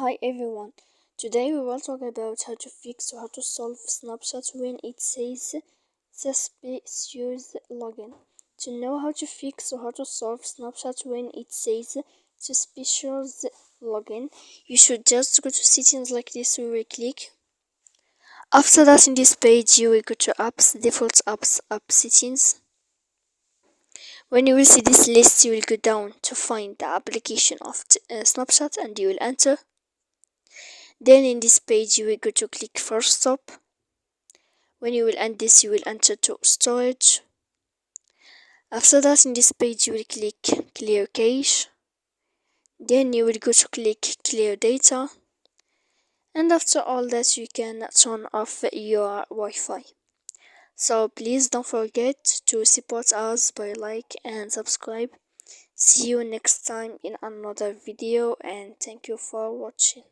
Hi everyone, today we will talk about how to fix or how to solve Snapchat when it says suspicious login. To know how to fix or how to solve Snapchat when it says suspicious login, you should just go to settings like this. We will click. After that, in this page you will go to apps, default apps, app settings. When you will see this list, you will go down to find the application of Snapchat and you will enter. Then in this page you will go to click first stop. When you will end this, you will enter to storage. After that, in this page you will click clear cache. Then you will go to click clear data. And after all that, you can turn off your Wi-Fi. So please don't forget to support us by like and subscribe. See you next time in another video, and thank you for watching.